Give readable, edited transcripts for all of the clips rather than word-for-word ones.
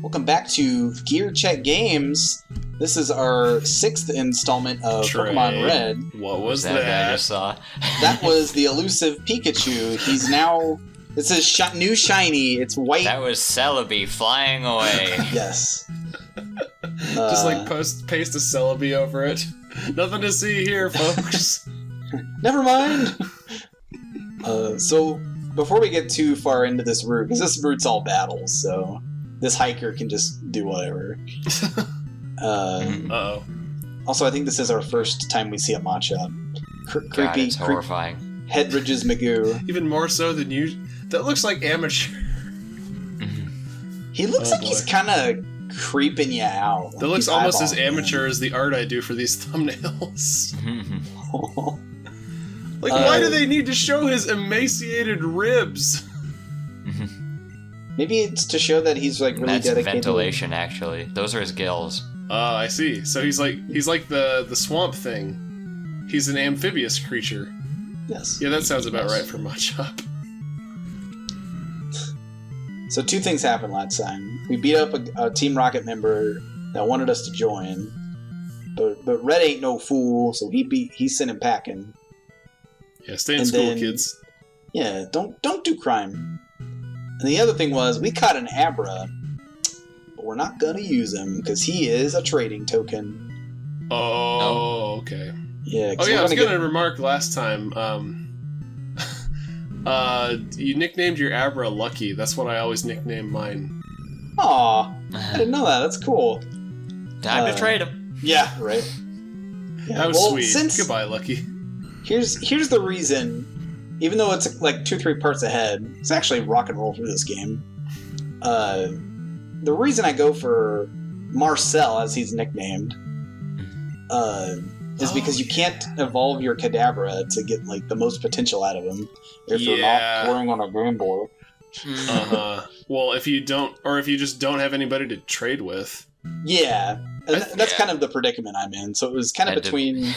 Welcome back to GearCheckGames. This is our 6th installment of Pokemon Red. What was that? I just saw. That was the elusive Pikachu. He's now... It's a new shiny. It's white. That was Celebi flying away. Yes. Just like paste a Celebi over it. Nothing to see here, folks. Never mind. So, before we get too far into this route, because this route's all battles, so this hiker can just do whatever. Uh-oh. Also, I think this is our first time we see a Machop. God, it's horrifying. Head ridges Magoo. Even more so than you. That looks like amateur. He looks like he's kind of creeping you out. That looks almost as amateur as the art I do for these thumbnails. Like, why do they need to show his emaciated ribs? Maybe it's to show that he's like really That's dedicated. ventilation, actually. Those are his gills. I see. So he's like the swamp thing. He's an amphibious creature. Yes. Yeah, that sounds about right for Machop. So 2 things happened last time. We beat up a Team Rocket member that wanted us to join, but Red ain't no fool, so he sent him packing. Yeah, stay in school, kids. Yeah, don't do crime. And the other thing was, we caught an Abra, but we're not gonna use him because he is a trading token. Oh, okay. Yeah. Oh yeah, I was gonna remark last time. You nicknamed your Abra Lucky. That's what I always nickname mine. Aw, I didn't know that. That's cool. Time to trade him. Yeah, right. Yeah, that was sweet. Goodbye, Lucky. Here's the reason. Even though it's like 2-3 parts ahead, it's actually rock and roll through this game. The reason I go for Marcel, as he's nicknamed, is because you can't evolve your Kadabra to get like the most potential out of him if you're not throwing on a Game Boy. Well, if you just don't have anybody to trade with. Yeah, and that's kind of the predicament I'm in. So it was kind of between.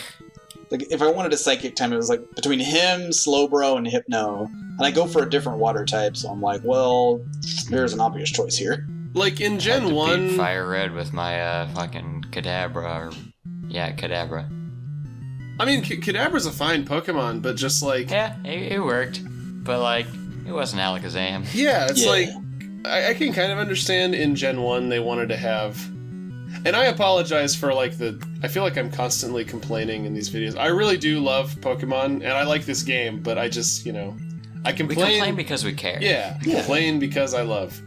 Like, if I wanted a Psychic type, it was like between him, Slowbro, and Hypno. And I go for a different water type, so I'm like, well, there's an obvious choice here. Like in Gen 1. Fire Red with my fucking Kadabra. Kadabra. I mean, Kadabra's a fine Pokemon, but just like. Yeah, it worked. But like, it wasn't Alakazam. Yeah, it's like. I can kind of understand in Gen 1 they wanted to have. And I apologize for like I feel like I'm constantly complaining in these videos. I really do love Pokemon, and I like this game, but I just, I complain. We complain because we care. Yeah, complain because I love.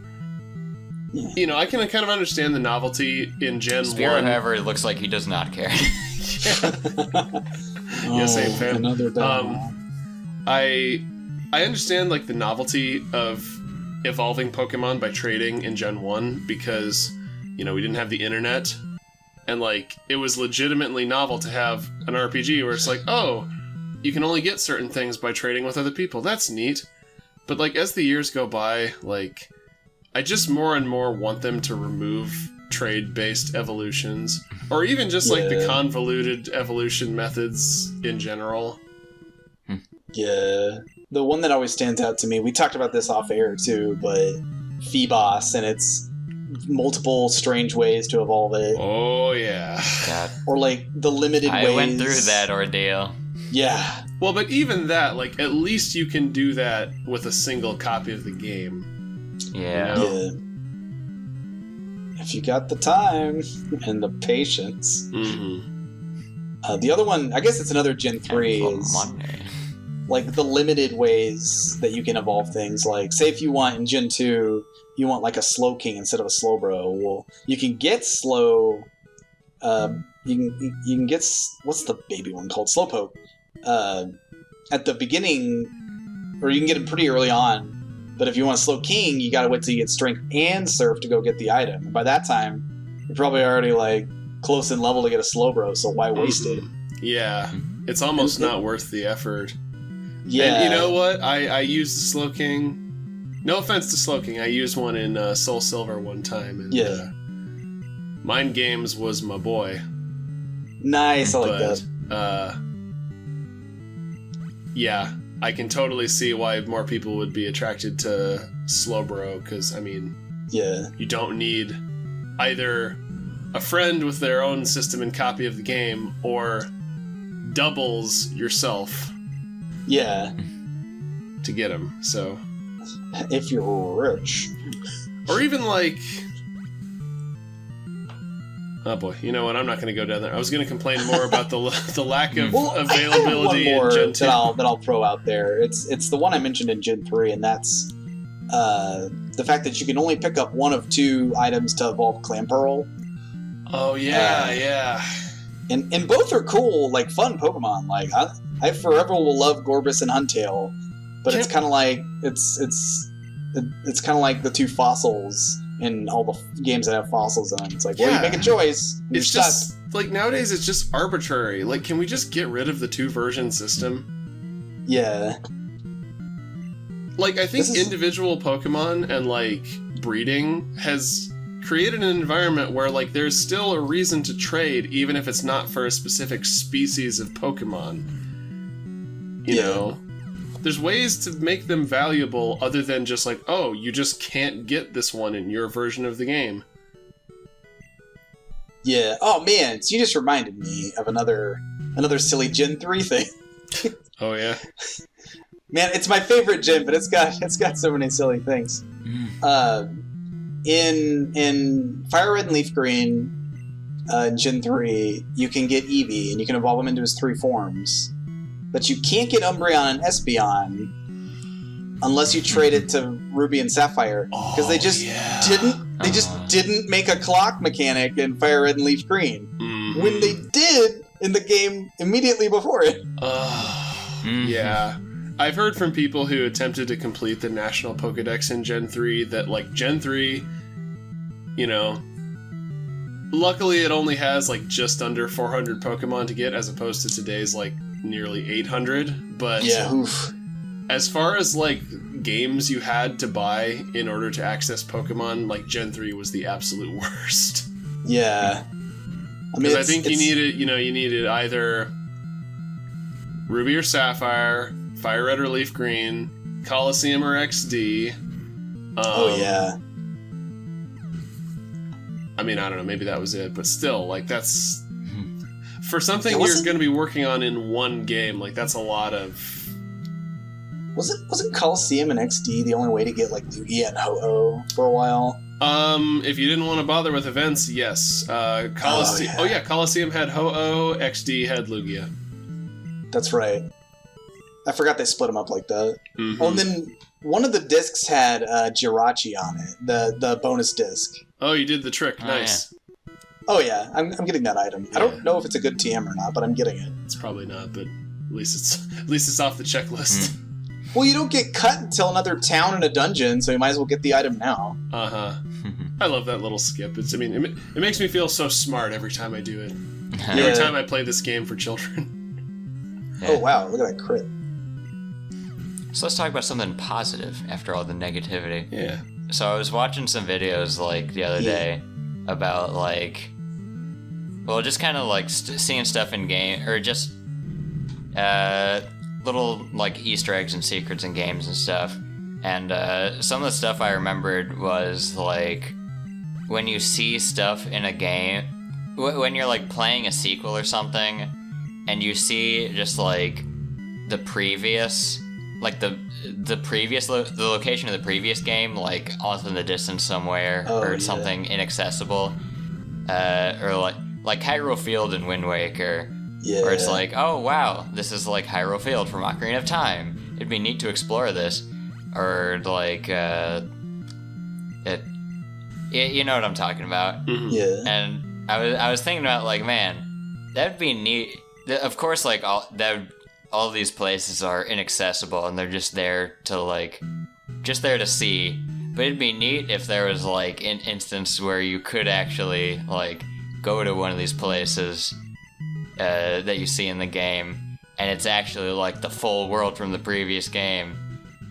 Yeah. I can kind of understand the novelty in Gen 1. However, looks like he does not care. Yeah, same fam. Another I understand like the novelty of evolving Pokemon by trading in Gen 1 because we didn't have the internet, and like it was legitimately novel to have an RPG where it's like, oh, you can only get certain things by trading with other people. That's neat. But like as the years go by, like I just more and more want them to remove trade-based evolutions, or even just like the convoluted evolution methods in general. Yeah. The one that always stands out to me, we talked about this off air too, but Feebas and its multiple strange ways to evolve it. Oh, yeah. God. Or like the limited ways. I went through that ordeal. Yeah. Well, but even that, like, at least you can do that with a single copy of the game. Yeah. Yeah. If you got the time and the patience. Mm-hmm. The other one, I guess it's another Gen 3, is Monday. like the limited ways that you can evolve things. Like, say if you want in Gen 2, you want like a Slow King instead of a Slowbro. Well, you can get Slow. You can get, what's the baby one called? Slowpoke. At the beginning, or you can get it pretty early on. But if you want a Slow King, you gotta wait till you get Strength and Surf to go get the item. And by that time, you're probably already like close in level to get a Slowbro. So why waste it? Yeah, it's almost not worth the effort. Yeah. And you know what? I used the Slow King. No offense to Slow King, I used one in Soul Silver one time, and Mind Games was my boy. Nice, I like that. Yeah, I can totally see why more people would be attracted to Slowbro, because, I mean, you don't need either a friend with their own system and copy of the game, or doubles yourself. Yeah. To get them, so... If you're rich. Or even like... Oh boy, you know what? I'm not going to go down there. I was going to complain more about the lack of availability I have one more in Gen 2. that I'll throw out there. It's the one I mentioned in Gen 3, and that's the fact that you can only pick up one of 2 items to evolve Clamperl. Oh yeah, yeah. And both are cool, like fun Pokemon. Like I forever will love Gorbis and Huntail, but it's kind of like it's kind of like the 2 fossils in all the games that have fossils in them. It's like, well, you make a choice. It's just like nowadays it's just arbitrary. Like, can we just get rid of the 2 version system? Yeah. Like, I think individual Pokemon and like breeding has created an environment where like there's still a reason to trade, even if it's not for a specific species of Pokemon. You know? There's ways to make them valuable other than just like, oh, you just can't get this one in your version of the game. Yeah. Oh man, so you just reminded me of another silly Gen 3 thing. Oh yeah. Man, it's my favorite gen, but it's got so many silly things. In Fire Red and Leaf Green, Gen 3, you can get Eevee, and you can evolve him into his 3 forms. But you can't get Umbreon and Espeon unless you trade it to Ruby and Sapphire, because they just didn't make a clock mechanic in Fire Red and Leaf Green when they did in the game immediately before it. Yeah. I've heard from people who attempted to complete the National Pokedex in Gen 3 that, like, Gen 3, you know, luckily it only has, like, just under 400 Pokemon to get, as opposed to today's, like, nearly 800. But as far as, like, games you had to buy in order to access Pokemon, like, Gen 3 was the absolute worst. Yeah. Because I think you needed either Ruby or Sapphire, Fire Red or Leaf Green, Coliseum or XD. I mean, I don't know, maybe that was it, but still, like, that's... For something you're going to be working on in one game, like, that's a lot of... Wasn't Coliseum and XD the only way to get, like, Lugia and Ho-Oh for a while? If you didn't want to bother with events, yes. Coliseum had Ho-Oh, XD had Lugia. That's right. I forgot they split them up like that. Mm-hmm. Oh, and then one of the discs had Jirachi on it, the bonus disc. Oh, you did the trick. Nice. Yeah. Oh yeah, I'm getting that item. Yeah. I don't know if it's a good TM or not, but I'm getting it. It's probably not, but at least it's off the checklist. Well, you don't get cut until another town and a dungeon, so you might as well get the item now. I love that little skip. It makes me feel so smart every time I do it. Every time I play this game for children. Yeah. Oh wow, look at that crit. So let's talk about something positive after all the negativity. Yeah. So I was watching some videos like the other day about like, well, just kind of like seeing stuff in game, or just little like Easter eggs and secrets in games and stuff. And some of the stuff I remembered was like when you see stuff in a game, when you're like playing a sequel or something, and you see just like the previous, like the location of the previous game, like off in the distance somewhere, or something inaccessible, or like Hyrule Field in Wind Waker, where it's like, oh wow, this is like Hyrule Field from Ocarina of Time. It'd be neat to explore this, or like you know what I'm talking about. Mm-hmm. Yeah. And I was thinking about like, man, that'd be neat. Of course, like all these places are inaccessible and they're just there to see. But it'd be neat if there was like an instance where you could actually like go to one of these places that you see in the game, and it's actually like the full world from the previous game,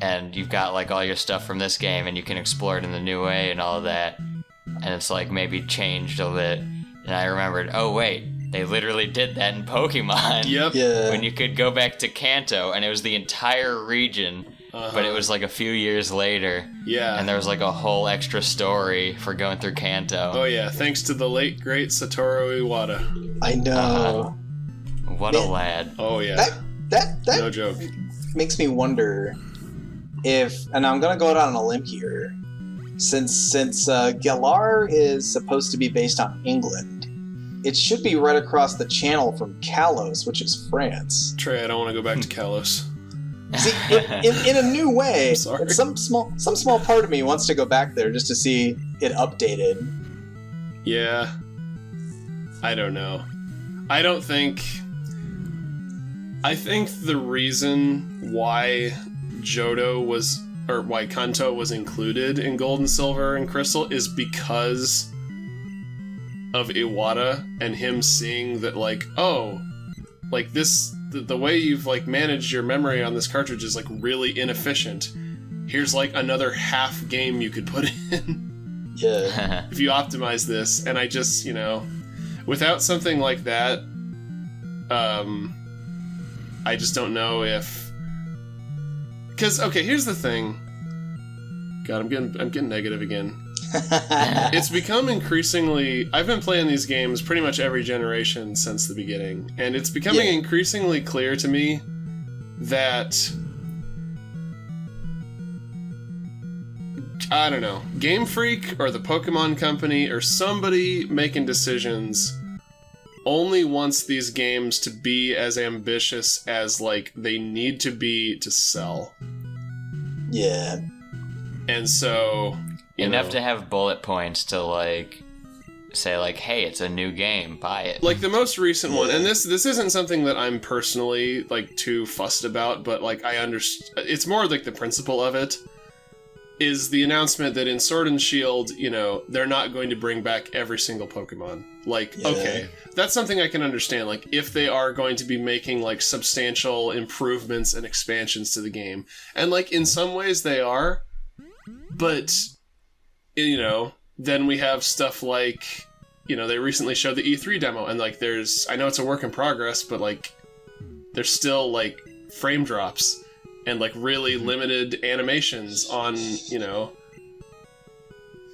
and you've got like all your stuff from this game, and you can explore it in the new way and all of that, and it's like maybe changed a bit. And I remembered, oh wait, they literally did that in Pokemon. Yep. Yeah. When you could go back to Kanto, and it was the entire region but it was like a few years later. Yeah. And there was like a whole extra story for going through Kanto. Oh yeah, thanks to the late great Satoru Iwata. I know. What a lad. Oh yeah. That no joke. makes me wonder if, and I'm gonna go out on a limb here, since Galar is supposed to be based on England, it should be right across the channel from Kalos, which is France. Trey, I don't want to go back to Kalos. See, in a new way, I'm sorry. some small part of me wants to go back there just to see it updated. Yeah. I don't know. I think the reason why why Kanto was included in Gold and Silver and Crystal is because of Iwata and him seeing that, like, oh, like this, the way you've like managed your memory on this cartridge is like really inefficient. Here's like another half game you could put in. Yeah. If you optimize this. And I just, without something like that, I just don't know if, because okay, here's the thing. God, I'm getting negative again. It's become increasingly, I've been playing these games pretty much every generation since the beginning, and it's becoming increasingly clear to me that, I don't know, Game Freak or the Pokemon Company or somebody making decisions only wants these games to be as ambitious as, like, they need to be to sell. Yeah. And so, enough to have bullet points to, like, say, like, hey, it's a new game, buy it. Like, the most recent one, and this isn't something that I'm personally, like, too fussed about, but, like, I understand, it's more, like, the principle of it, is the announcement that in Sword and Shield, they're not going to bring back every single Pokemon. Like, okay, that's something I can understand. Like, if they are going to be making, like, substantial improvements and expansions to the game. And, like, in some ways they are, but, then we have stuff like, they recently showed the E3 demo, and, like, I know it's a work in progress, but, like, there's still, like, frame drops and, like, really limited animations on,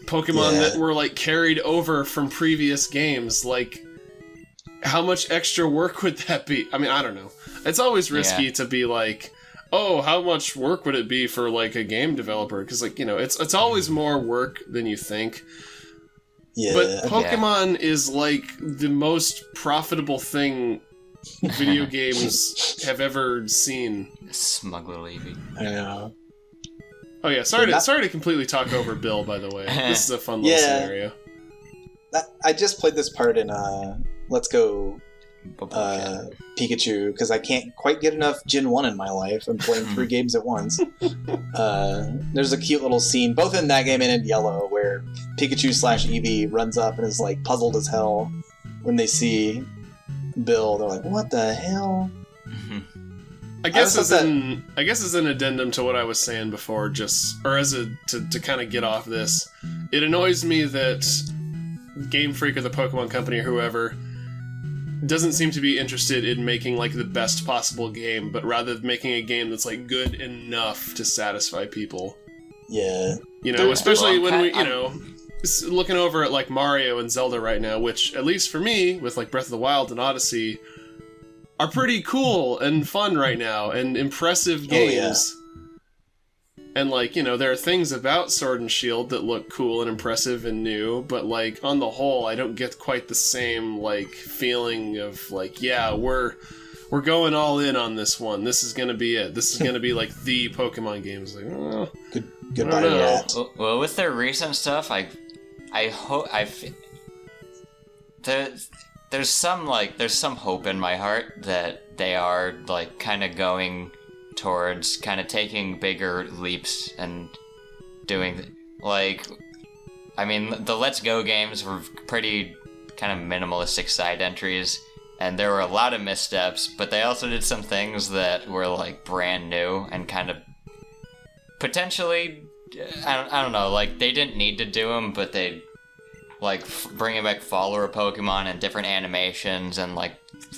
Pokemon that were, like, carried over from previous games. Like, how much extra work would that be? I mean, I don't know. It's always risky to be like, oh, how much work would it be for, like, a game developer? Because, like, it's always more work than you think. Yeah. But Pokemon is, like, the most profitable thing video games have ever seen. Smug little Eevee. I know. Oh yeah, sorry to completely talk over Bill, by the way. This is a fun little scenario. I just played this part in Let's Go Pikachu, because I can't quite get enough Gen 1 in my life. I'm playing 3 games at once. There's a cute little scene, both in that game and in Yellow, where Pikachu/Eevee runs up and is, like, puzzled as hell when they see Bill. They're like, what the hell? I guess as an addendum to what I was saying before, to kind of get off this, it annoys me that Game Freak or the Pokemon Company or whoever doesn't seem to be interested in making, like, the best possible game, but rather making a game that's, like, good enough to satisfy people. Yeah. Especially when we, looking over at, like, Mario and Zelda right now, which, at least for me, with, like, Breath of the Wild and Odyssey, are pretty cool and fun right now, and impressive games. And, like, there are things about Sword and Shield that look cool and impressive and new, but, like, on the whole, I don't get quite the same, like, feeling of, like, yeah, we're going all in on this one. This is gonna be it. This is gonna be, like, the Pokemon game. It's like, oh, goodbye, Matt. Well, with their recent stuff, I hope there's some hope in my heart that they are, like, kind of going towards kind of taking bigger leaps and doing, like, I mean, the Let's Go games were pretty kind of minimalistic side entries, and there were a lot of missteps, but they also did some things that were, like, brand new and kind of potentially, I don't know, like, they didn't need to do them, but they like bringing back follower Pokemon and different animations and like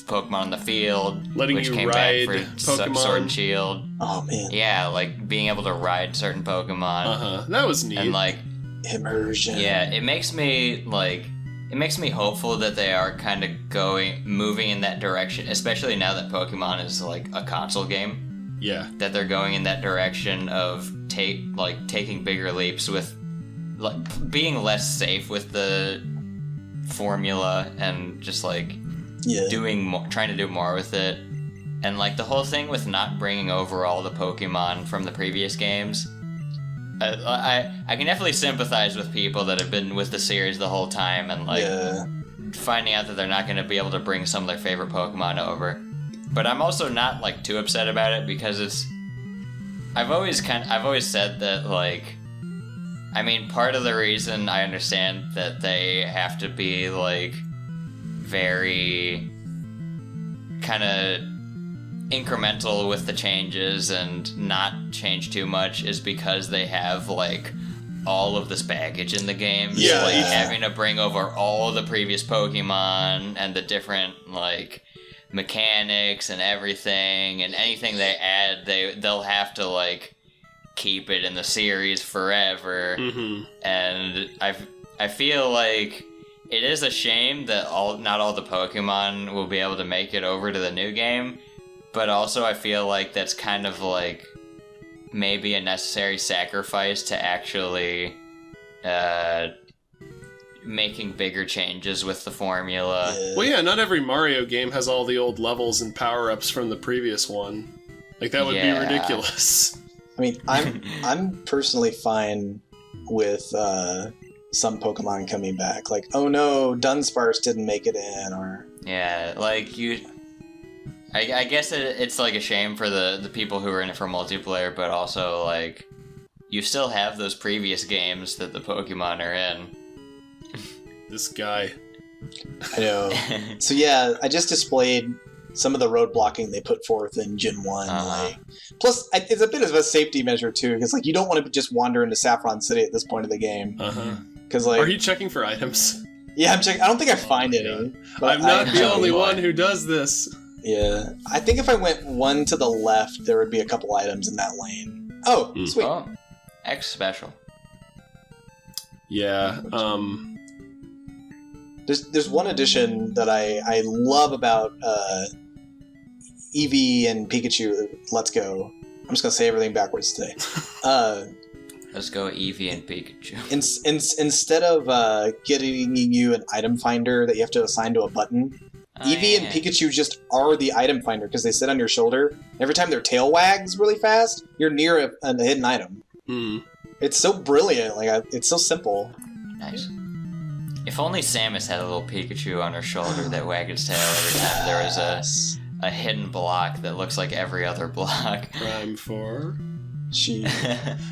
Pokemon in the field, letting which you came ride back for Pokemon. Sword and Shield. Oh man. Yeah, like being able to ride certain Pokemon. That was neat. And like Immersion. yeah, it makes me hopeful that they are kind of moving in that direction, especially now that Pokemon is like a console game. Yeah. That they're going in that direction of taking bigger leaps with like being less safe with the formula and just like trying to do more with it. And like the whole thing with not bringing over all the Pokemon from the previous games, I can definitely sympathize with people that have been with the series the whole time and like finding out that they're not going to be able to bring some of their favorite Pokemon over. But I'm also not like too upset about it because I've always said that like, I mean, part of the reason I understand that they have to be like very kind of incremental with the changes and not change too much is because they have like all of this baggage in the game. Yeah. Like having to bring over all the previous Pokemon and the different like mechanics and everything, and anything they add they'll have to like keep it in the series forever. And I feel like it is a shame that not all the Pokemon will be able to make it over to the new game, but also I feel like that's kind of like maybe a necessary sacrifice to actually making bigger changes with the formula. Well, yeah, not every Mario game has all the old levels and power-ups from the previous one. Like, that would be ridiculous. I mean, I'm personally fine with some Pokemon coming back. Like, oh no, Dunsparce didn't make it in, or... Yeah, like, I guess it's like a shame for the people who are in it for multiplayer, but also, like, you still have those previous games that the Pokemon are in. This guy. I know. So yeah, I just displayed some of the road blocking they put forth in Gen 1. Like, plus, it's a bit of a safety measure, too, because like, you don't want to just wander into Saffron City at this point of the game. Because like, are you checking for items? Yeah, I'm checking. I don't think I find any. I'm not the only one who does this. Yeah. I think if I went one to the left, there would be a couple items in that lane. Oh, sweet. Oh, X special. Yeah, There's one addition that I love about Eevee and Pikachu. Let's go. I'm just gonna say everything backwards today. Let's go Eevee and Pikachu. Instead of getting you an item finder that you have to assign to a button, Eevee and Pikachu just are the item finder because they sit on your shoulder. Every time their tail wags really fast, you're near a hidden item. It's so brilliant. Like it's so simple. Nice. If only Samus had a little Pikachu on her shoulder that wagged its tail every time there was a hidden block that looks like every other block. Prime 4.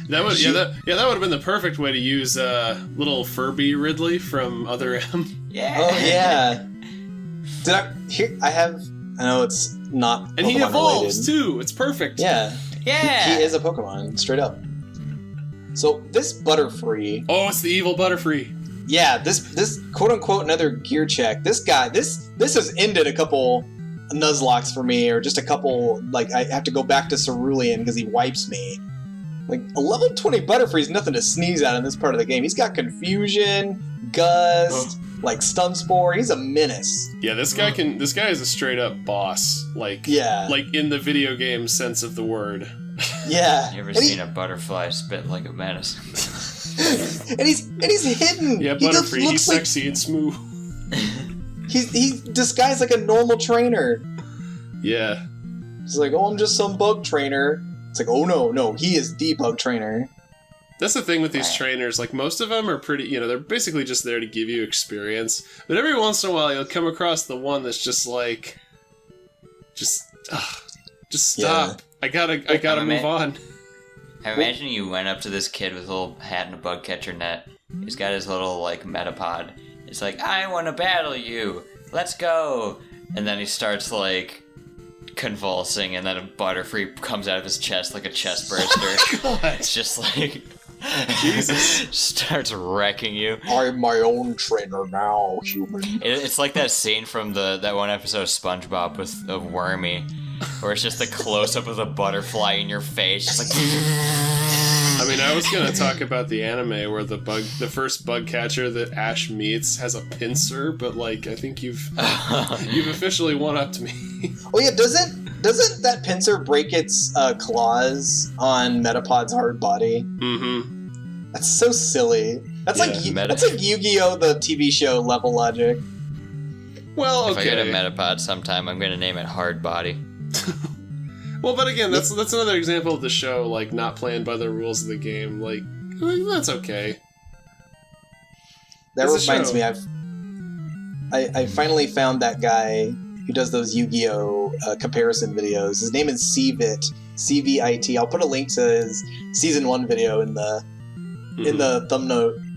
That would have been the perfect way to use little Furby Ridley from Other M. Yeah. Oh yeah. I know it's not. And Pokemon he evolves related. too. It's perfect. Yeah. Yeah. He is a Pokemon, straight up. So this Butterfree. Oh, it's the evil Butterfree. Yeah, this quote unquote another gear check. This guy, this has ended a couple Nuzlockes for me, or just a couple, like I have to go back to Cerulean because he wipes me. Like a level 20 Butterfree is nothing to sneeze at in this part of the game. He's got Confusion, Gust, like Stun Spore. He's a menace. Yeah, this guy is a straight up boss. Like in the video game sense of the word. Yeah. You ever seen a butterfly spit like a menace? and he's hidden. Yeah, Butterfree, he's sexy and smooth. He's disguised like a normal trainer. Yeah. He's like, oh, I'm just some bug trainer. It's like, oh no, he is the bug trainer. That's the thing with these trainers. Like, most of them are pretty, they're basically just there to give you experience. But every once in a while, you'll come across the one that's just like, just stop. Yeah. I gotta move on. I imagine you went up to this kid with a little hat and a bug catcher net. He's got his little, like, metapod. It's like, I want to battle you. Let's go. And then he starts, like, convulsing, and then a Butterfree comes out of his chest like a chest burster. Oh, it's just like... Jesus. Starts wrecking you. I'm my own trainer now, human. It's like that scene from that one episode of SpongeBob of Wormy, where it's just a close-up of the butterfly in your face, just like... I mean, I was gonna talk about the anime where the first bug catcher that Ash meets has a pincer, but like, I think you've officially one-upped me. Oh yeah, doesn't that pincer break its claws on Metapod's hard body? Mm-hmm. That's so silly. That's Yeah, that's like Yu-Gi-Oh! The TV show level logic. Well, okay. If I get a Metapod sometime, I'm gonna name it Hard Body. Well, but again, that's another example of the show, like, not playing by the rules of the game. Like, that's okay. That It's a reminds show. me, I finally found that guy who does those Yu-Gi-Oh! Comparison videos. His name is CVIT, CVIT. I'll put a link to his season 1 video in the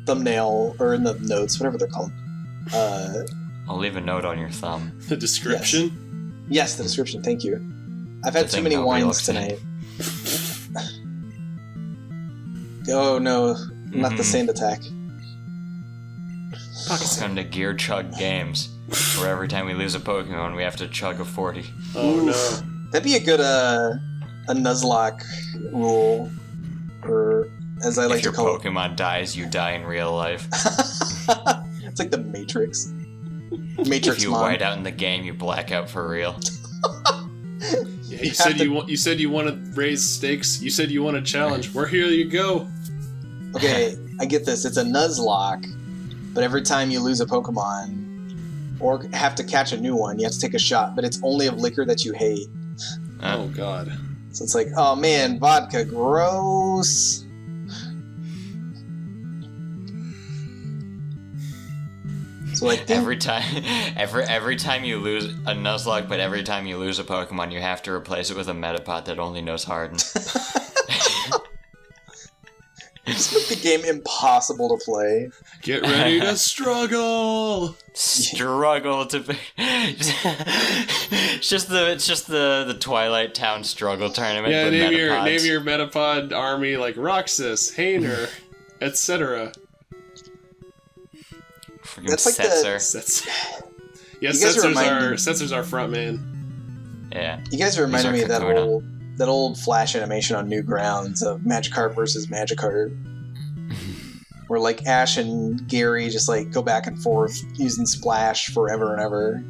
thumbnail or in the notes, whatever they're called. I'll leave a note on your thumb. The description? Yes, the description. Thank you. I've had Good too thing many nobody wines looks at tonight. Oh no, not the sand attack. Welcome to GearCheckGames, where every time we lose a Pokemon, we have to chug a 40. Oh no. That'd be a good a Nuzlocke rule, or as I like If to your call Pokemon dies, you die in real life. it. It's like the Matrix. Matrix If you Mom. white out in the game, you black out for real. Yeah, you said you want to raise stakes. You said you want a challenge. Well, here you go. Okay, I get this. It's a Nuzlocke, but every time you lose a Pokemon or have to catch a new one, you have to take a shot, but it's only of liquor that you hate. Oh god. So it's like, oh man, vodka, gross. So like Every time you lose a Nuzlocke, but every time you lose a Pokemon, you have to replace it with a Metapod that only knows Harden. just make the game impossible to play. Get ready to struggle. Struggle to be. It's just the Twilight Town struggle tournament. Yeah, with Metapods. name your Metapod army like Roxas, Hainer, etc. Freaking That's like Setzer. Yeah, You guys Setzer's our front man. Yeah. You guys reminded me of that Kakuna. old Flash animation on Newgrounds of Magikarp versus Magikarp. Where like Ash and Gary just like go back and forth using Splash forever and ever.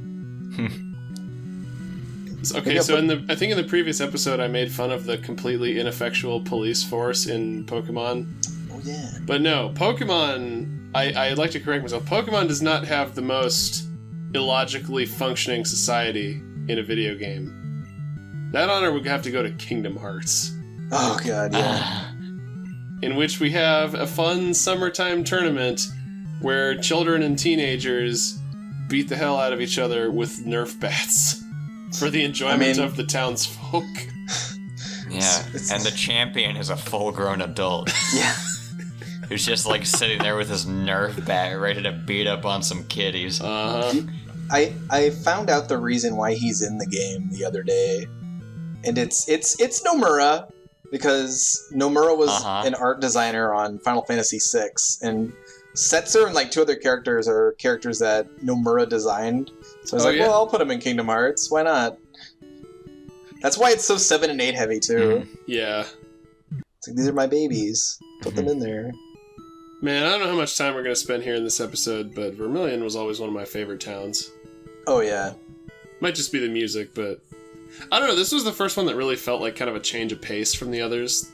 Okay, so I think in the previous episode I made fun of the completely ineffectual police force in Pokemon. Oh yeah. But no, Pokemon, I'd like to correct myself. Pokemon does not have the most illogically functioning society in a video game. That honor would have to go to Kingdom Hearts, Oh god, yeah. in which we have a fun summertime tournament where children and teenagers beat the hell out of each other with Nerf bats for the enjoyment of the townsfolk. Yeah, and the champion is a full-grown adult. Yeah. Who's just like sitting there with his Nerf bat ready to beat up on some kiddies. I found out the reason why he's in the game the other day, and it's Nomura, because Nomura was an art designer on Final Fantasy VI, and Setzer and like 2 other characters are characters that Nomura designed. So I was well, I'll put them in Kingdom Hearts. Why not? That's why it's so 7 and 8 heavy too. Yeah. It's like, these are my babies. Put them in there. Man, I don't know how much time we're going to spend here in this episode, but Vermilion was always one of my favorite towns. Oh yeah. Might just be the music, but I don't know. This was the first one that really felt like kind of a change of pace from the others.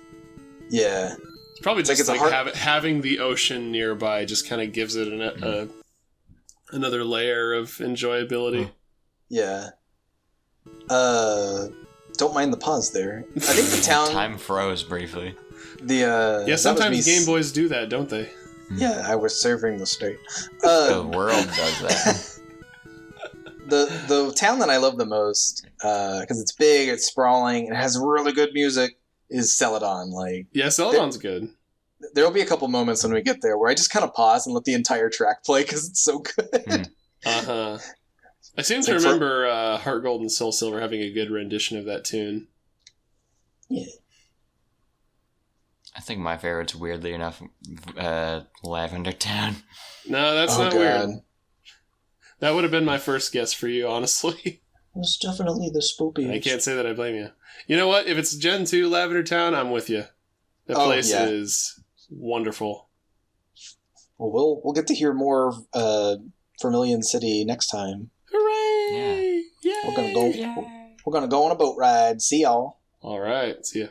Yeah. It's probably just like having the ocean nearby just kind of gives it another layer of enjoyability. Yeah. Don't mind the pause there. I think the town. Time froze briefly. Yeah, sometimes Game Boys do that, don't they? Yeah, I was serving the state. The world does that. The town that I love the most, because it's big, it's sprawling, and it has really good music, is Celadon. Like, yeah, Celadon's good. There'll be a couple moments when we get there where I just kind of pause and let the entire track play because it's so good. I seem to remember Heart Gold and Soul Silver having a good rendition of that tune. Yeah. I think my favorite's weirdly enough Lavender Town. No, that's not weird. That would have been my first guess for you, honestly. It's definitely the spookiest. I can't say that I blame you. You know what? If it's Gen 2 Lavender Town, I'm with you. That place is wonderful. Well, we'll get to hear more Vermilion City next time. Hooray! Yeah. Yay! We're gonna go on a boat ride. See y'all. All right. See ya.